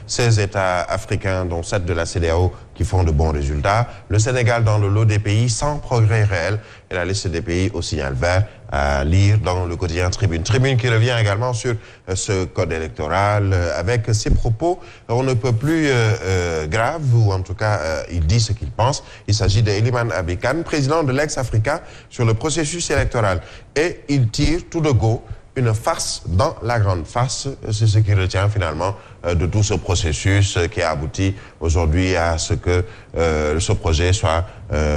16 États africains, dont 7 de la CEDEAO, qui font de bons résultats. Le Sénégal dans le lot des pays sans progrès réel. Et la liste des pays au signal vert à lire dans le quotidien Tribune. Tribune qui revient également sur ce code électoral avec ses propos. On ne peut plus grave, ou en tout cas, il dit ce qu'il pense. Il s'agit de Eliman Abikan, président de l'ex-Africa, sur le processus électoral. Et il tire tout de go une farce dans la grande farce. C'est ce qui retient finalement de tout ce processus qui a abouti aujourd'hui à ce que ce projet soit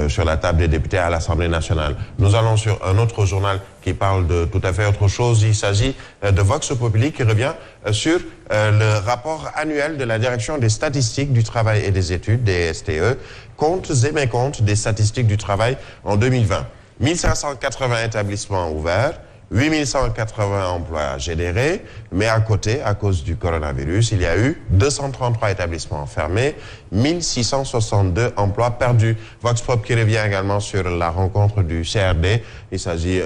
sur la table des députés à l'Assemblée nationale. Nous allons sur un autre journal qui parle de tout à fait autre chose. Il s'agit de Vox Populi qui revient sur le rapport annuel de la Direction des statistiques du travail et des études, DSTE, comptes et mécomptes des statistiques du travail en 2020. 1580 établissements ouverts, 8180 emplois générés, mais à côté, à cause du coronavirus, il y a eu 233 établissements fermés, 1662 emplois perdus. Vox Pop qui revient également sur la rencontre du CRD. Il s'agit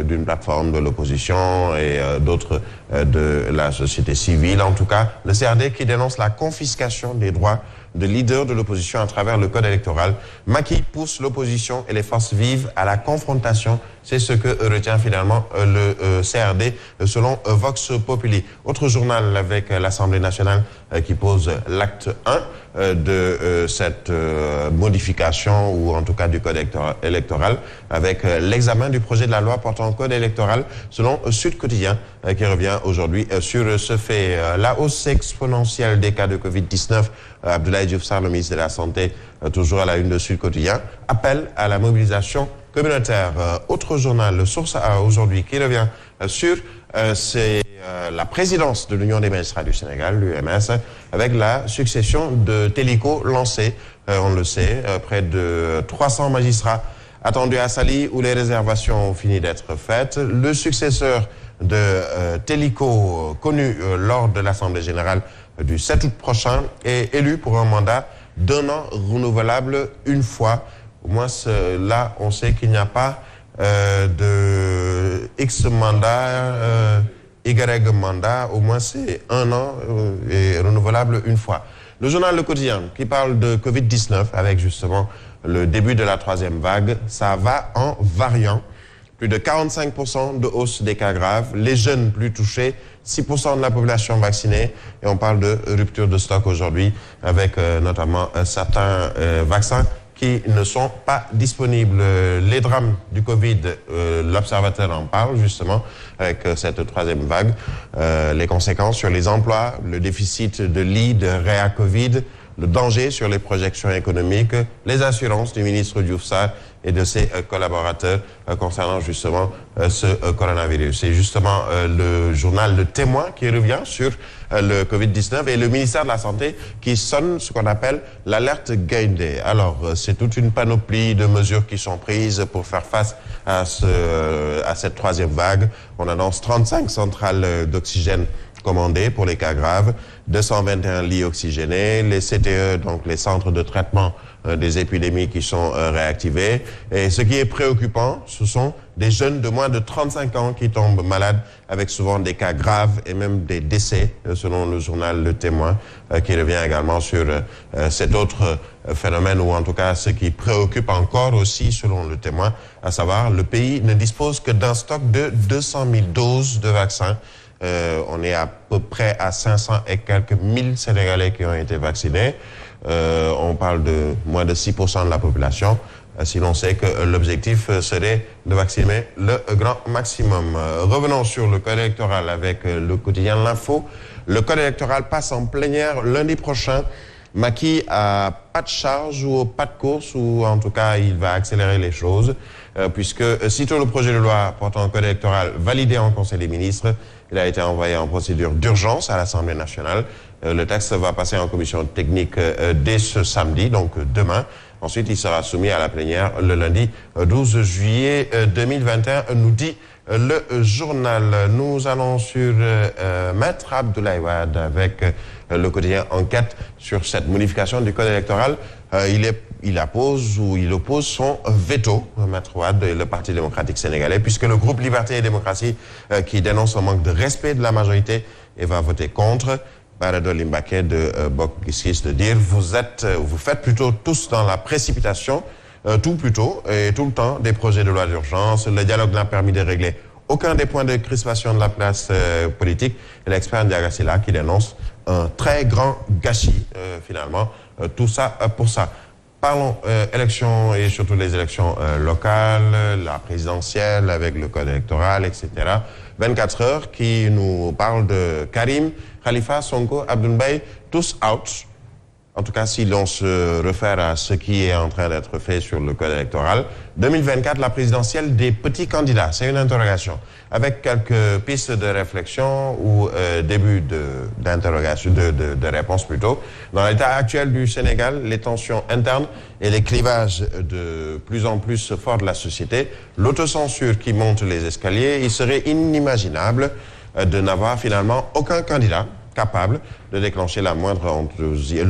d'une plateforme de l'opposition et d'autres de la société civile. En tout cas, le CRD qui dénonce la confiscation des droits de leaders de l'opposition à travers le code électoral. Macky pousse l'opposition et les forces vives à la confrontation. C'est ce que retient finalement le CRD selon Vox Populi. Autre journal avec l'Assemblée nationale qui pose l'acte 1 de cette modification ou en tout cas du code électoral avec l'examen du projet de la loi portant code électoral selon Sud Quotidien qui revient aujourd'hui sur ce fait. La hausse exponentielle des cas de Covid-19, Abdoulaye Diouf Sarr, le ministre de la Santé, toujours à la une de Sud Quotidien, appelle à la mobilisation communautaire. Autre journal, le Source A aujourd'hui, qui revient sur la présidence de l'Union des magistrats du Sénégal, l'UMS, avec la succession de Télico lancée, on le sait, près de 300 magistrats attendus à Saly, où les réservations ont fini d'être faites. Le successeur de Télico, connu lors de l'Assemblée générale du 7 août prochain, est élu pour un mandat d'1 an renouvelable une fois. Au moins, là, on sait qu'il n'y a pas de X mandat, Y mandat. Au moins, c'est 1 an et renouvelable une fois. Le journal Le Quotidien, qui parle de Covid-19, avec justement le début de la 3e vague, ça va en variant. Plus de 45% de hausse des cas graves, les jeunes plus touchés, 6% de la population vaccinée, et on parle de rupture de stock aujourd'hui avec notamment certains vaccins qui ne sont pas disponibles. Les drames du Covid, l'Observateur en parle justement avec cette 3e vague, les conséquences sur les emplois, le déficit de lits de réa-Covid, le danger sur les projections économiques, les assurances du ministre Diouf Sarr et de ses collaborateurs concernant justement ce coronavirus. C'est justement le journal Le Témoin qui revient sur le Covid-19 et le ministère de la Santé qui sonne ce qu'on appelle l'alerte Gaindé. Alors, c'est toute une panoplie de mesures qui sont prises pour faire face à cette 3e vague. On annonce 35 centrales d'oxygène commandées pour les cas graves, 221 lits oxygénés, les CTE, donc les centres de traitement des épidémies qui sont réactivés. Et ce qui est préoccupant, ce sont des jeunes de moins de 35 ans qui tombent malades avec souvent des cas graves et même des décès, selon le journal Le Témoin, qui revient également sur cet autre phénomène, ou en tout cas ce qui préoccupe encore aussi, selon Le Témoin, à savoir le pays ne dispose que d'un stock de 200 000 doses de vaccins. On est à peu près à 500 et quelques mille Sénégalais qui ont été vaccinés. On parle de moins de 6% de la population. Si l'on sait que l'objectif serait de vacciner le grand maximum. Revenons sur le code électoral avec le quotidien L'Info. Le code électoral passe en plénière lundi prochain. Macky a pas de charge ou pas de course, ou en tout cas il va accélérer les choses, puisque sitôt le projet de loi portant un code électoral validé en Conseil des ministres, il a été envoyé en procédure d'urgence à l'Assemblée nationale. Le texte va passer en commission technique dès ce samedi, donc demain. Ensuite, il sera soumis à la plénière le lundi 12 juillet 2021, nous dit le journal. Nous allons sur Maître Abdoulaye Wade avec le quotidien Enquête sur cette modification du code électoral. Il oppose son veto, Maître Wade et le Parti démocratique sénégalais, puisque le groupe Liberté et Démocratie, qui dénonce un manque de respect de la majorité et va voter contre, Bara Dolly Mbacké de Bokk Gis Gis de dire vous faites plutôt tous dans la précipitation, tout plutôt et tout le temps des projets de loi d'urgence. Le dialogue n'a permis de régler aucun des points de crispation de la place politique. Et l'expert Ndiaga Sylla qui dénonce un très grand gâchis finalement. Tout ça pour ça. Parlons élections et surtout les élections locales, la présidentielle avec le code électoral, etc. 24 heures qui nous parle de Karim, Khalifa, Sonko, Abdoul Mbaye, tous out. En tout cas, si l'on se réfère à ce qui est en train d'être fait sur le code électoral. 2024, la présidentielle des petits candidats, c'est une interrogation. Avec quelques pistes de réflexion ou début d'interrogation, de réponse plutôt. Dans l'état actuel du Sénégal, les tensions internes et les clivages de plus en plus forts de la société, l'autocensure qui monte les escaliers, il serait inimaginable de n'avoir finalement aucun candidat capable de déclencher le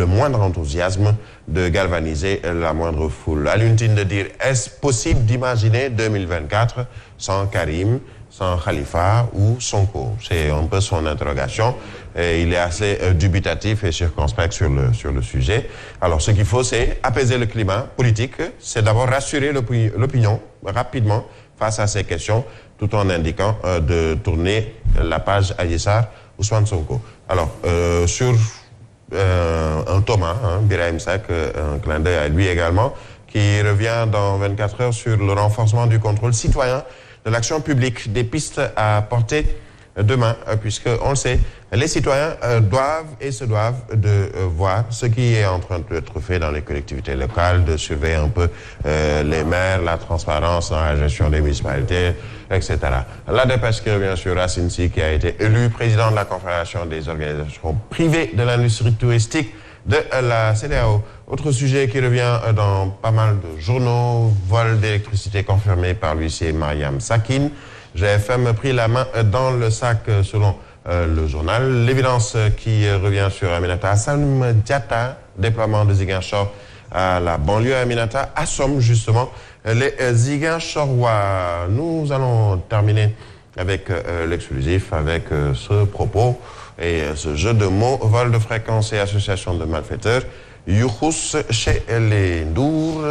moindre enthousiasme, de galvaniser la moindre foule. Alioune Tine de dire, est-ce possible d'imaginer 2024 sans Karim, sans Khalifa ou Sonko? C'est un peu son interrogation. Et il est assez dubitatif et circonspect sur le sujet. Alors, ce qu'il faut, c'est apaiser le climat politique. C'est d'abord rassurer l'opinion rapidement face à ces questions, tout en indiquant de tourner la page Adji Sarr, Ousmane Sonko. Alors, sur un Thomas, Birahim Seck, un clin d'œil à lui également, qui revient dans 24 heures sur le renforcement du contrôle citoyen de l'action publique, des pistes à porter demain, puisque on le sait, les citoyens doivent de voir ce qui est en train d'être fait dans les collectivités locales, de surveiller un peu les maires, la transparence dans la gestion des municipalités, etc. La dépêche qui revient sur Racine Sy, qui a été élu président de la Confédération des organisations privées de l'industrie touristique de la CEDEAO. Autre sujet qui revient dans pas mal de journaux, vol d'électricité confirmé par l'huissier Mariam Sakine. GFM pris la main dans le sac selon le journal. L'évidence qui revient sur Aminata Assome Diatta, déploiement de Ziguinchor à la banlieue. Aminata assomme justement les Ziguinchorois. Nous allons terminer avec l'exclusif, avec ce propos et ce jeu de mots, vol de fréquence et association de malfaiteurs. Youkhous chez les Ndour,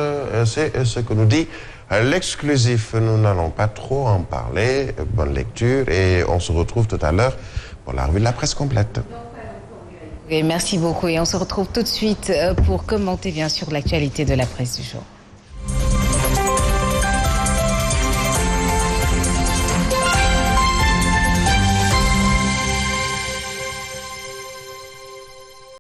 c'est ce que nous dit l'exclusif. Nous n'allons pas trop en parler. Bonne lecture et on se retrouve tout à l'heure pour la revue de la presse complète. Et merci beaucoup et on se retrouve tout de suite pour commenter bien sûr l'actualité de la presse du jour.